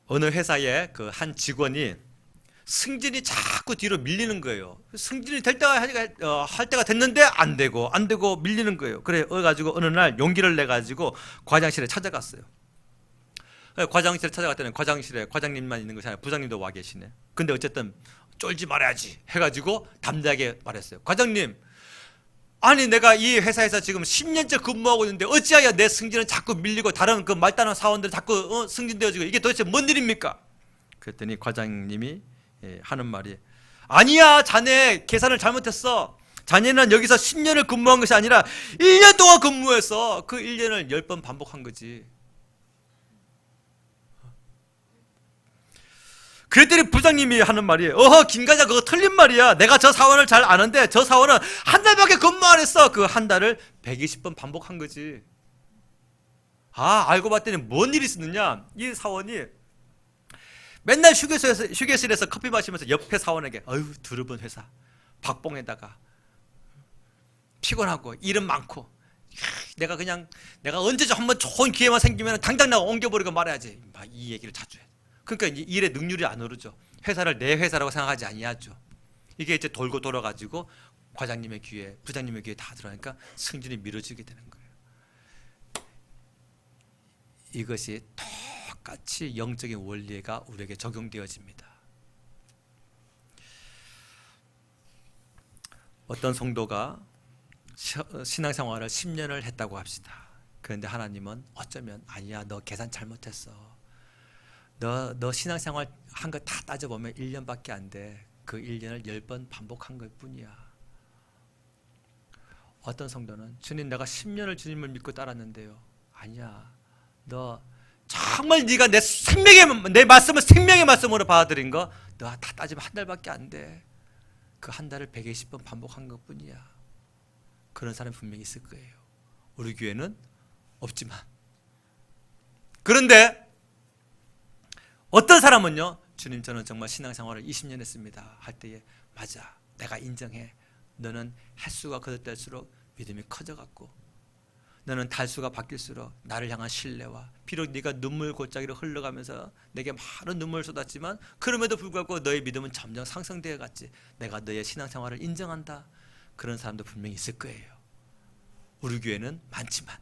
어느 회사의 그 한 직원이 승진이 자꾸 뒤로 밀리는 거예요. 승진이 될 때가 할 때가 됐는데 안 되고 밀리는 거예요. 그래가지고 어느 날 용기를 내 가지고 과장실에 찾아갔어요. 과장실에 찾아갔더니 과장실에 과장님만 있는 것이 아니라 부장님도 와 계시네. 근데 어쨌든 쫄지 말아야지 해가지고 담대하게 말했어요. 과장님, 아니 내가 이 회사에서 지금 10년째 근무하고 있는데 어찌하여 내 승진은 자꾸 밀리고 다른 그 말단한 사원들 자꾸 승진되어지고 이게 도대체 뭔 일입니까? 그랬더니 과장님이 하는 말이, 아니야, 자네 계산을 잘못했어. 자네는 여기서 10년을 근무한 것이 아니라 1년 동안 근무해서 그 1년을 10번 반복한 거지. 그랬더니 부장님이 하는 말이, 김과장 그거 틀린 말이야. 내가 저 사원을 잘 아는데 저 사원은 한 달밖에 근무 안 했어. 그 한 달을 120번 반복한 거지. 알고 봤더니 뭔 일이 있었느냐, 이 사원이 맨날 휴게실에서 커피 마시면서 옆에 사원에게, 어휴 두릅은 회사, 박봉에다가 피곤하고 일은 많고 내가 언제 한번 좋은 기회만 생기면 당장 나 옮겨버리고 말아야지, 이 얘기를 자주 해. 그러니까 일의 능률이 안 오르죠. 회사를 내 회사라고 생각하지 아니하죠. 이게 이제 돌고 돌아가지고 과장님의 귀에, 부장님의 귀에 다 들어가니까 승진이 미뤄지게 되는 거예요. 이것이 똑같이 영적인 원리가 우리에게 적용되어집니다. 어떤 성도가 신앙생활을 10년을 했다고 합시다. 그런데 하나님은 어쩌면, 아니야, 너 계산 잘못했어. 너 신앙생활 한 거 다 따져보면 1년밖에 안 돼. 그 1년을 10번 반복한 것 뿐이야. 어떤 성도는, 주님 내가 10년을 주님을 믿고 따랐는데요. 아니야, 너 정말 네가 내 말씀을 생명의 말씀으로 받아들인 거 너 다 따지면 한 달밖에 안 돼. 그 한 달을 120번 반복한 것 뿐이야. 그런 사람이 분명히 있을 거예요. 우리 교회는 없지만. 그런데 어떤 사람은요, 주님 저는 정말 신앙생활을 20년 했습니다 할 때에, 맞아, 내가 인정해. 너는 횟수가 거듭될수록 믿음이 커져갔고, 너는 달수가 바뀔수록 나를 향한 신뢰와, 비록 네가 눈물 골짜기로 흘러가면서 내게 많은 눈물을 쏟았지만 그럼에도 불구하고 너의 믿음은 점점 상승되어 갔지. 내가 너의 신앙생활을 인정한다. 그런 사람도 분명히 있을 거예요. 우리 교회는 많지만.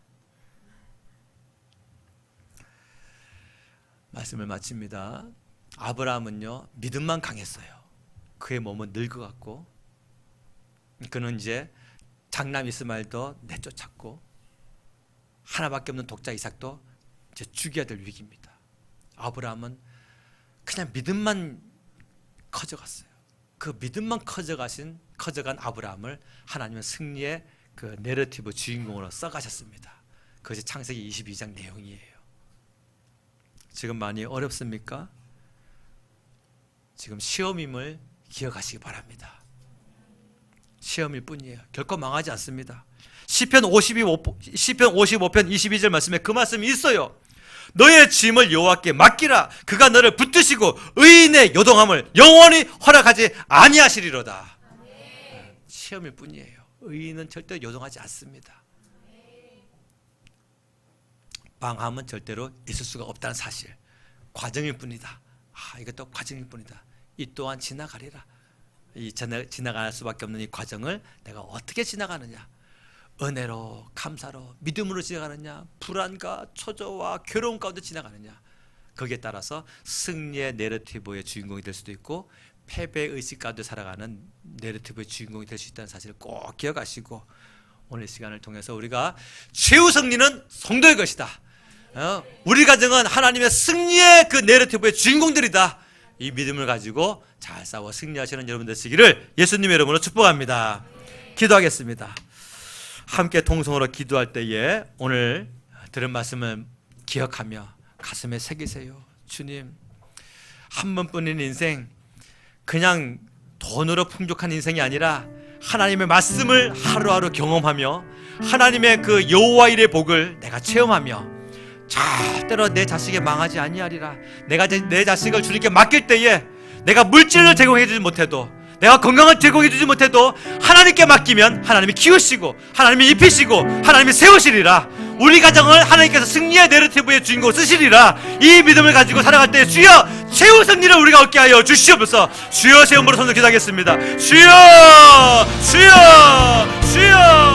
말씀을 마칩니다. 아브라함은요, 믿음만 강했어요. 그의 몸은 늙어갔고 그는 이제 장남 이스마엘도 내쫓았고 하나밖에 없는 독자 이삭도 이제 죽여야 될 위기입니다. 아브라함은 그냥 믿음만 커져갔어요. 그 믿음만 커져간 아브라함을 하나님은 승리의 그 내러티브 주인공으로 써가셨습니다. 그것이 창세기 22장 내용이에요. 지금 많이 어렵습니까? 지금 시험임을 기억하시기 바랍니다. 시험일 뿐이에요. 결코 망하지 않습니다. 시편 55편 22절 말씀에 그 말씀이 있어요. 너의 짐을 여호와께 맡기라. 그가 너를 붙드시고 의인의 요동함을 영원히 허락하지 아니하시리로다. 시험일 뿐이에요. 의인은 절대 요동하지 않습니다. 방함은 절대로 있을 수가 없다는 사실, 과정일 뿐이다. 이것도 과정일 뿐이다. 이 또한 지나가리라. 이 지나갈 수밖에 없는 이 과정을 내가 어떻게 지나가느냐, 은혜로, 감사로, 믿음으로 지나가느냐, 불안과 초조와 괴로움 가운데 지나가느냐, 거기에 따라서 승리의 내러티브의 주인공이 될 수도 있고 패배의 의식 가운데 살아가는 내러티브의 주인공이 될 수 있다는 사실을 꼭 기억하시고, 오늘 이 시간을 통해서 우리가 최후 승리는 성도의 것이다, 우리 가정은 하나님의 승리의 그 내러티브의 주인공들이다, 이 믿음을 가지고 잘 싸워 승리하시는 여러분 되시기를 예수님의 이름으로 축복합니다. 기도하겠습니다. 함께 통성으로 기도할 때에 오늘 들은 말씀을 기억하며 가슴에 새기세요. 주님, 한 번뿐인 인생, 그냥 돈으로 풍족한 인생이 아니라 하나님의 말씀을 하루하루 경험하며 하나님의 그 여호와 일의 복을 내가 체험하며 절대로 내 자식이 망하지 아니하리라. 내가 내 자식을 주님께 맡길 때에 내가 물질을 제공해 주지 못해도, 내가 건강을 제공해 주지 못해도 하나님께 맡기면 하나님이 키우시고 하나님이 입히시고 하나님이 세우시리라. 우리 가정을 하나님께서 승리의 내러티브의 주인공 쓰시리라. 이 믿음을 가지고 살아갈 때 주여 최후 승리를 우리가 얻게 하여 주시옵소서. 주여, 제 이름으로 손을 기도하겠습니다. 주여, 주여, 주여.